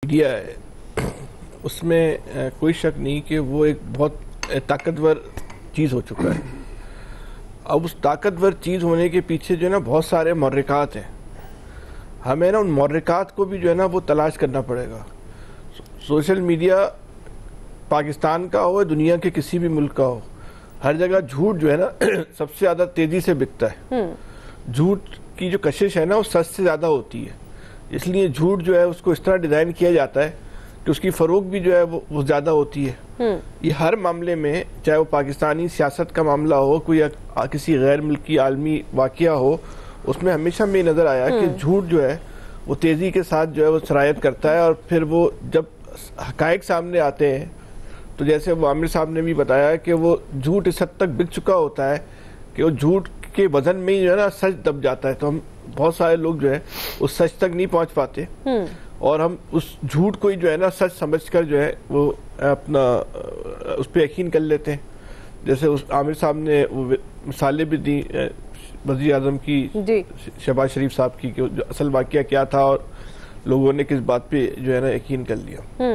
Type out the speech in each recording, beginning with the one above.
Media ہے اس میں کوئی شک نہیں کہ وہ ایک بہت طاقتور چیز ہو چکا ہے. اب اس طاقتور چیز ہونے کے پیچھے جو ہے نا بہت سارے محرکات ہیں. ہمیں نا ان محرکات کو بھی جو ہے نا وہ تلاش کرنا پڑے گا. سوشل میڈیا پاکستان کا ہو دنیا کے کسی بھی ملک کا ہو, ہر جگہ جھوٹ جو ہے نا سب سے زیادہ تیزی سے بکتا ہے. جھوٹ کی جو کشش ہے نا وہ سچ سے زیادہ ہوتی ہے, اس لیے جھوٹ جو ہے اس کو اس طرح ڈیزائن کیا جاتا ہے کہ اس کی فروغ بھی جو ہے وہ زیادہ ہوتی ہے. یہ ہر معاملے میں, چاہے وہ پاکستانی سیاست کا معاملہ ہو, کوئی کسی غیر ملکی عالمی واقعہ ہو, اس میں ہمیشہ میں نظر آیا کہ جھوٹ جو ہے وہ تیزی کے ساتھ جو ہے وہ سرایت کرتا ہے. اور پھر وہ جب حقائق سامنے آتے ہیں تو جیسے وہ عامر صاحب نے بھی بتایا کہ وہ جھوٹ اس حد تک بک چکا ہوتا ہے کہ وہ جھوٹ کے وزن میں ہی جو ہے نا سچ دب جاتا ہے. تو ہم بہت سارے لوگ جو ہے اس سچ تک نہیں پہنچ پاتے اور ہم اس جھوٹ کو ہی جو ہے نا سچ سمجھ کر جو ہے وہ اپنا اس پہ یقین کر لیتے ہیں. جیسے عامر صاحب نے مثالیں بھی دی وزیر اعظم کی, شہباز شریف صاحب کی, کہ جو اصل واقعہ کیا تھا اور لوگوں نے کس بات پہ جو ہے نا یقین کر لیا.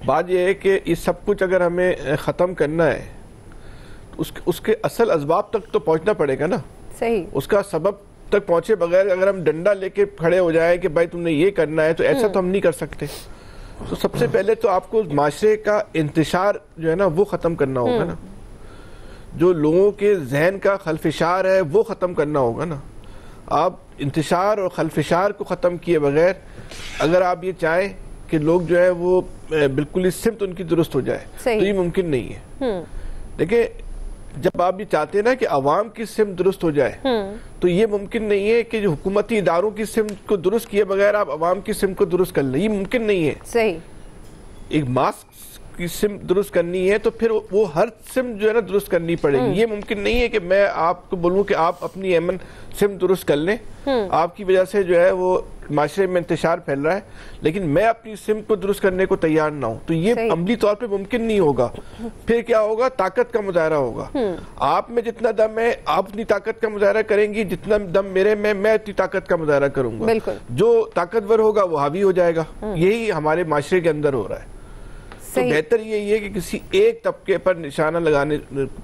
بات یہ ہے کہ یہ سب کچھ اگر ہمیں ختم کرنا ہے تو اس کے اصل اسباب تک تو پہنچنا پڑے گا نا. صحیح. اس کا سبب تک پہنچے بغیر اگر ہم ڈنڈا لے کے کھڑے ہو جائیں کہ بھائی تم نے یہ کرنا ہے, تو ایسا تو ہم نہیں کر سکتے. تو سب سے پہلے تو آپ کو معاشرے کا انتشار جو ہے نا وہ ختم کرنا ہوگا نا. جو لوگوں کے ذہن کا خلفشار ہے وہ ختم کرنا ہوگا نا. آپ انتشار اور خلفشار کو ختم کیے بغیر اگر آپ یہ چاہیں کہ لوگ جو ہے وہ بالکل اس سمت ان کی درست ہو جائے تو یہ ممکن نہیں ہے. دیکھیں, جب آپ یہ چاہتے ہیں نا کہ عوام کی سمت درست ہو جائے تو یہ ممکن نہیں ہے کہ جو حکومتی اداروں کی سمت کو درست کیے بغیر آپ عوام کی سمت کو درست کر لیں. یہ ممکن نہیں ہے. صحیح. ایک ماسک کی سمت درست کرنی ہے تو پھر وہ ہر سمت جو ہے نا درست کرنی پڑے گی. یہ ممکن نہیں ہے کہ میں آپ کو بولوں کہ آپ اپنی ایمن سمت درست کر لیں, آپ کی وجہ سے جو ہے وہ معاشرے میں انتشار پھیل رہا ہے, لیکن میں اپنی سمت کو درست کرنے کو تیار نہ ہوں, تو یہ عملی طور پہ ممکن نہیں ہوگا. پھر کیا ہوگا؟ طاقت کا مظاہرہ ہوگا. آپ میں جتنا دم ہے آپ اپنی طاقت کا مظاہرہ کریں گی, جتنا دم میرے میں اتنی طاقت کا مظاہرہ کروں گا. جو طاقتور ہوگا وہ حاوی ہو جائے گا. یہی ہمارے معاشرے کے اندر ہو رہا ہے. تو بہتر یہی ہے کہ کسی ایک طبقے پر نشانہ لگانے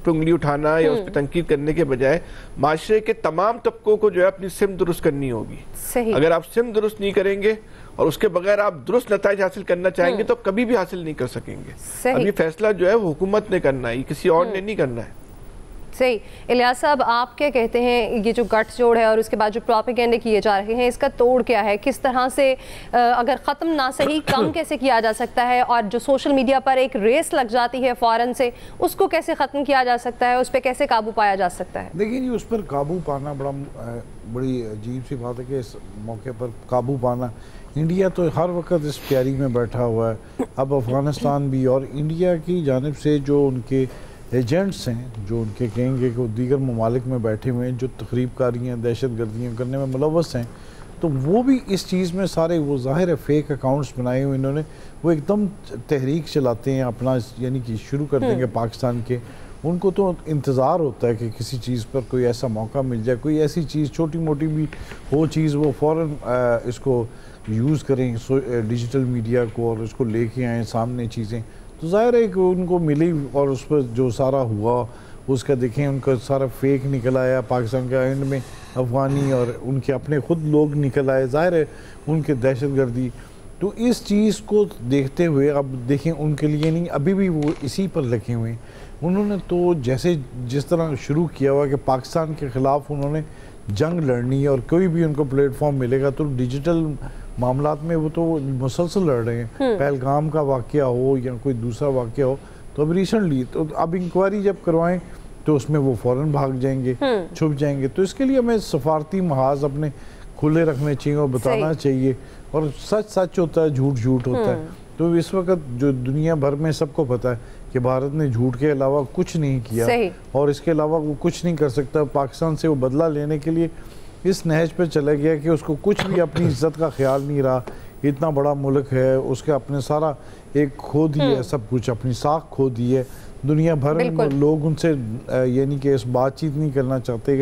پہ انگلی اٹھانا یا اس پہ تنقید کرنے کے بجائے معاشرے کے تمام طبقوں کو جو ہے اپنی سمت درست کرنی ہوگی. اگر آپ سمت درست نہیں کریں گے اور اس کے بغیر آپ درست نتائج حاصل کرنا چاہیں گے تو کبھی بھی حاصل نہیں کر سکیں گے. اب یہ فیصلہ جو ہے وہ حکومت نے کرنا ہے, کسی اور نے نہیں کرنا ہے. صحیح. الیاس صاحب, آپ کیا کہتے ہیں, یہ جو گٹھ جوڑ ہے اور اس کے بعد جو پروپیگنڈے کیے جا رہے ہیں, اس کا توڑ کیا ہے؟ کس طرح سے اگر ختم نہ صحیح کم کیسے کیا جا سکتا ہے؟ اور جو سوشل میڈیا پر ایک ریس لگ جاتی ہے فوراً سے, اس کو کیسے ختم کیا جا سکتا ہے؟ اس پہ کیسے قابو پایا جا سکتا ہے؟ دیکھیں, اس پر قابو پانا بڑی عجیب سی بات ہے کہ اس موقع پر قابو پانا. انڈیا تو ہر وقت اس تیاری میں بیٹھا ہوا ہے. اب افغانستان بھی, اور انڈیا کی جانب سے جو ان کے ایجنٹس ہیں, جو ان کے کہیں گے کہ دیگر ممالک میں بیٹھے ہوئے ہیں, جو تخریب کاریاں دہشت گردیاں کرنے میں ملوث ہیں, تو وہ بھی اس چیز میں سارے, وہ ظاہر ہے فیک اکاؤنٹس بنائے ہوئے انہوں نے, وہ ایک دم تحریک چلاتے ہیں اپنا, یعنی کہ شروع کر دیں گے پاکستان کے. ان کو تو انتظار ہوتا ہے کہ کسی چیز پر کوئی ایسا موقع مل جائے, کوئی ایسی چیز چھوٹی موٹی بھی ہو چیز, وہ فوراً اس کو یوز کریں ڈیجیٹل میڈیا کو اور اس کو لے کے آئیں سامنے چیزیں. تو ظاہر ہے کہ ان کو ملی اور اس پر جو سارا ہوا اس کا دیکھیں ان کا سارا فیک نکل آیا. پاکستان کے اینڈ میں افغانی اور ان کے اپنے خود لوگ نکل آئے, ظاہر ہے ان کے دہشت گردی. تو اس چیز کو دیکھتے ہوئے اب دیکھیں ان کے لیے نہیں, ابھی بھی وہ اسی پر لگے ہوئے ہیں. انہوں نے تو جس طرح شروع کیا ہوا کہ پاکستان کے خلاف انہوں نے جنگ لڑنی ہے, اور کوئی بھی ان کو پلیٹ فارم ملے گا تو ڈیجیٹل معاملات میں وہ تو مسلسل لڑ رہے ہیں. پہلگام کا واقعہ ہو یا کوئی دوسرا واقعہ ہو, تو اب ریسنٹلی تو اب انکوائری جب کروائیں تو اس میں وہ فوراً بھاگ جائیں گے, چھپ جائیں گے. تو اس کے لیے ہمیں سفارتی محاذ اپنے کھلے رکھنے چاہیے اور بتانا چاہیے, اور سچ ہوتا ہے, جھوٹ ہوتا ہے. تو اس وقت جو دنیا بھر میں سب کو پتہ ہے کہ بھارت نے جھوٹ کے علاوہ کچھ نہیں کیا, اور اس کے علاوہ وہ کچھ نہیں کر سکتا. پاکستان سے وہ بدلہ لینے کے لیے اس نہج پہ چلا گیا کہ اس کو کچھ بھی اپنی عزت کا خیال نہیں رہا. اتنا بڑا ملک ہے, اس کے اپنے سارا ایک کھو دی ہے, سب کچھ اپنی ساکھ کھو دی ہے. دنیا بھر میں لوگ ان سے یعنی کہ اس بات چیت نہیں کرنا چاہتے